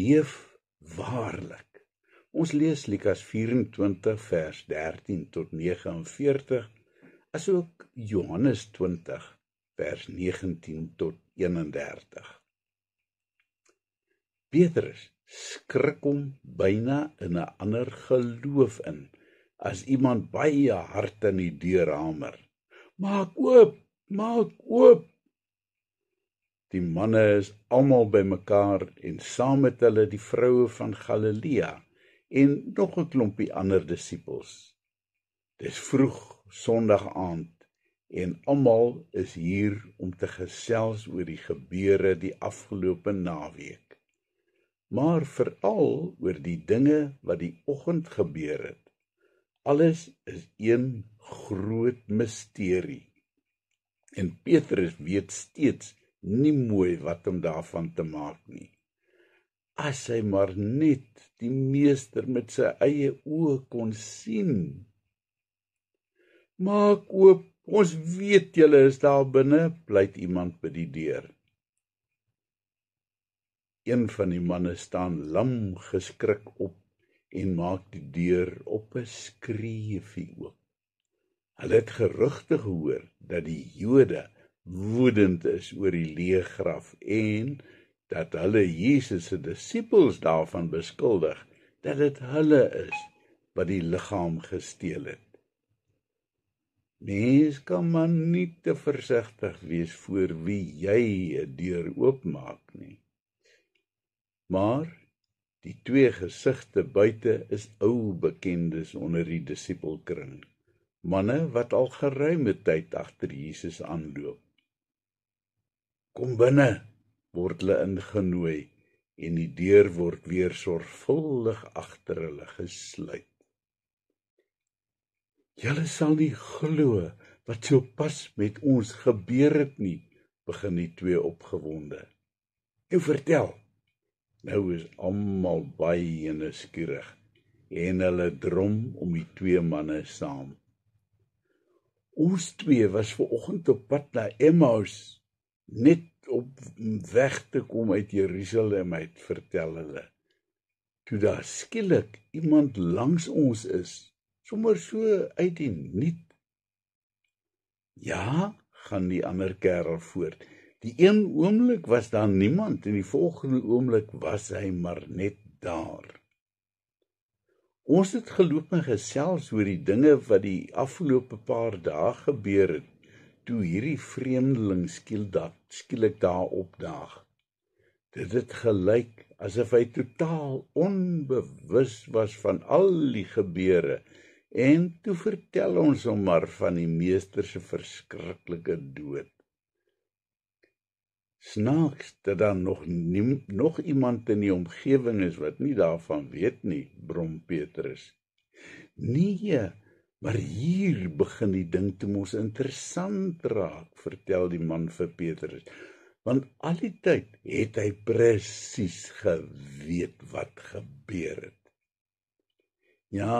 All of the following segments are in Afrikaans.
leef waarlik. Ons lees Lukas 24 vers 13 tot 49, asook Johannes 20 vers 19 tot 31. Petrus skrik hom byna in 'n ander geloof in, as iemand baie hard aan die deur hamer. Maak oop, maak oop! Die manne is almal bymekaar en saam met hulle die vroue van Galilea en nog 'n klompie ander disippels. Dis vroeg Sondag aand en almal is hier om te gesels oor die gebeure die afgelope naweek. Maar veral oor die dinge wat die oggend gebeur het. Alles is een groot misterie. En Petrus weet steeds nie mooi wat om daarvan te maak nie. As hy maar net die meester met sy eie oë kon sien. Maak oop, ons weet julle is daar binne, pleit iemand by die deur. Een van die manne staan lam geskrik op en maak die deur op 'n skreefie oop. Hulle het gerugte gehoor dat die Jode woedend is oor die leë graf en dat hulle Jesus se disippels daarvan beskuldig dat dit hulle is wat die liggaam gesteel het. Mens kan maar nie te versigtig wees voor wie jy 'n deur oopmaak nie. Maar die twee gesigte buite is ou bekendes onder die disippelkring, manne wat al geruime tyd agter Jesus aanloop. Kom binne, word hulle ingenooi en die deur word weer sorgvuldig agter hulle gesluit. Julle sal nie glo wat so pas met ons gebeur het nie, begin die twee opgewonde. Nou vertel. Nou is almal baie nuuskierig en hulle drom om die twee manne saam. Ons twee was vanoggend op pad na Emmaus, net op weg te kom uit Jerusalem uit, vertel hulle. Toe daar skielik iemand langs ons is, sommer so uit die niet. Ja, gaan die ander kerel voort. Die een oomblik was daar niemand en die volgende oomblik was hy maar net daar. Ons het geloop en gesels oor die dinge wat die afgelope paar dae gebeur het, toe hierdie vreemdeling skielik daar opdaag. Dit het gelyk asof hy totaal onbewus was van al die gebeure en toe vertel ons hom maar van die meester se verskriklike dood. Snaaks dat daar nog iemand in die omgewing is wat nie daarvan weet nie, brom Petrus. Nee, maar hier begin die ding toe mos interessant raak, vertel die man vir Petrus. Want al die tyd het hy presies geweet wat gebeur het. Ja,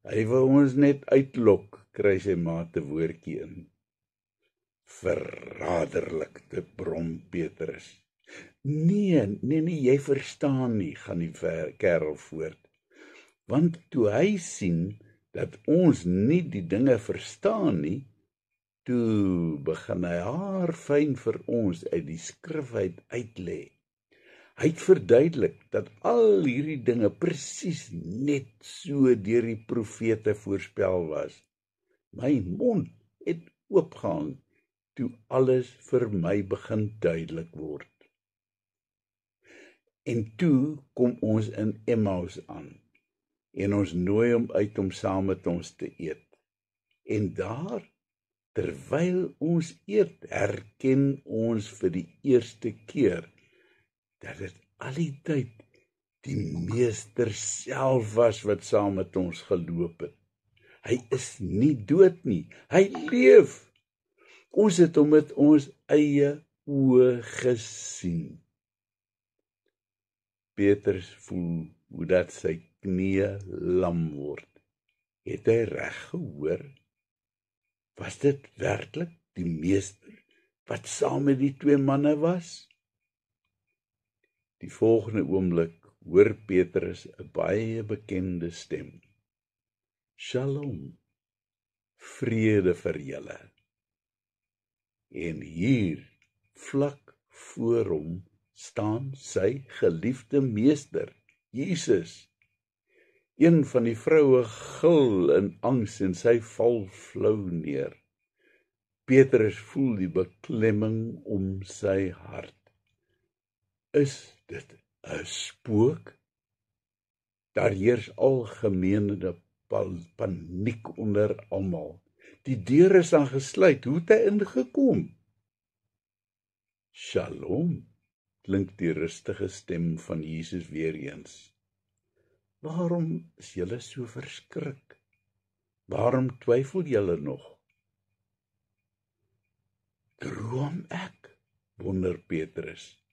hy wil ons net uitlok, kry sy maat 'n woordjie in. Verraderlik, te brom Petrus. Nee, jy verstaan nie, gaan die kerel voort. Want toe hy sien dat ons nie die dinge verstaan nie, toe begin hy haarfyn vir ons uit die skrif uitlê. Hy het verduidelik dat al hierdie dinge presies net so deur die profete voorspel was. My mond het oopgehang toe alles vir my begin duidelik word. En toe kom ons in Emmaus aan en ons nooi hom uit om saam met ons te eet. En daar, terwyl ons eet, herken ons vir die eerste keer dat dit al die tyd die meester self was wat saam met ons geloop het. Hy is nie dood nie, hy leef. Ons het hom met ons eie oë gesien. Petrus voel hoe dat sy knie lam word. Het hy reg gehoor? Was dit werklik die meester wat saam met die twee manne was? Die volgende oomblik hoor Petrus 'n baie bekende stem. Shalom, vrede vir julle. En hier, vlak voor hom, staan sy geliefde meester, Jesus. Een van die vroue gil in angs en sy val flou neer. Petrus voel die beklemming om sy hart. Is dit 'n spook? Daar heers algemene paniek onder almal. Die deur is dan gesluit. Hoe het hy ingekom? Shalom, klink die rustige stem van Jesus weer eens. Waarom is julle so verskrik? Waarom twyfel julle nog? Droom ek, wonder Petrus.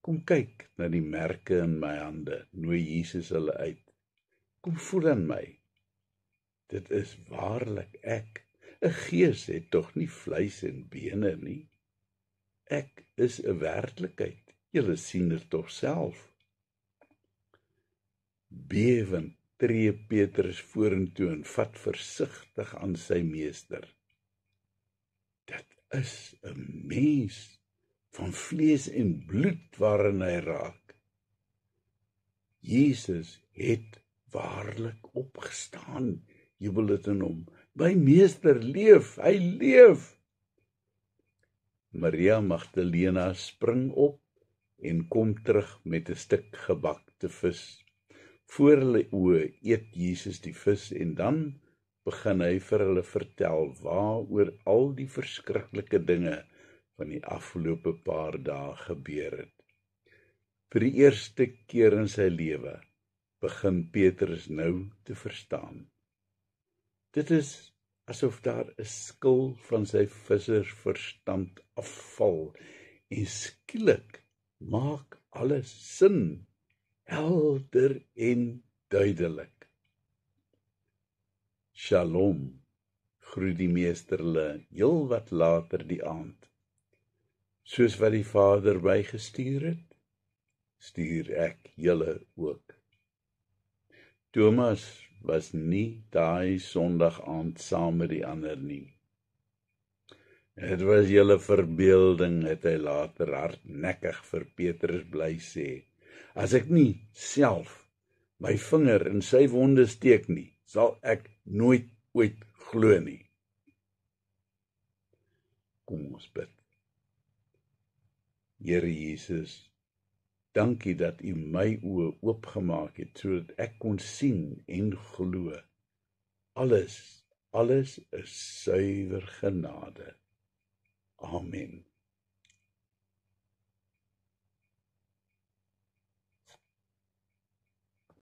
Kom kyk na die merke in my hande, nooi Jesus hulle uit. Kom voel aan my. Dit is waarlik ek. 'n Gees het tog nie vleis en bene nie. Ek is 'n werklikheid. Julle sien dit tog self. Bewend tree Petrus vorentoe en vat versigtig aan sy meester. Dit is 'n mens van vlees en bloed waarin hy raak. Jesus het waarlik opgestaan, jubel dit in hom. My meester leef, hy leef. Maria Magdalena spring op en kom terug met 'n stuk gebakte vis. Voor hulle oë eet Jesus die vis en dan begin hy vir hulle vertel waaroor al die verskriklike dinge van die afgelope paar dae gebeur het. Vir die eerste keer in sy lewe begin Petrus nou te verstaan. Dit is asof daar 'n skil van sy vissersverstand afval en skielik maak alles sin, helder en duidelik. Shalom, groet die meester hulle heel wat later die aand. Soos wat die Vader my gestuur het, stuur ek julle ook. Thomas was nie daai Sondag aand saam met die ander nie. Het was julle verbeelding, het hy later hardnekkig vir Petrus bly sê. As ek nie self my vinger in sy wonde steek nie, sal ek nooit ooit glo nie. Kom ons bid. Here Jesus, dankie dat U my oë oopgemaak het, sodat ek kon sien en glo. Alles is suiwer genade. Amen.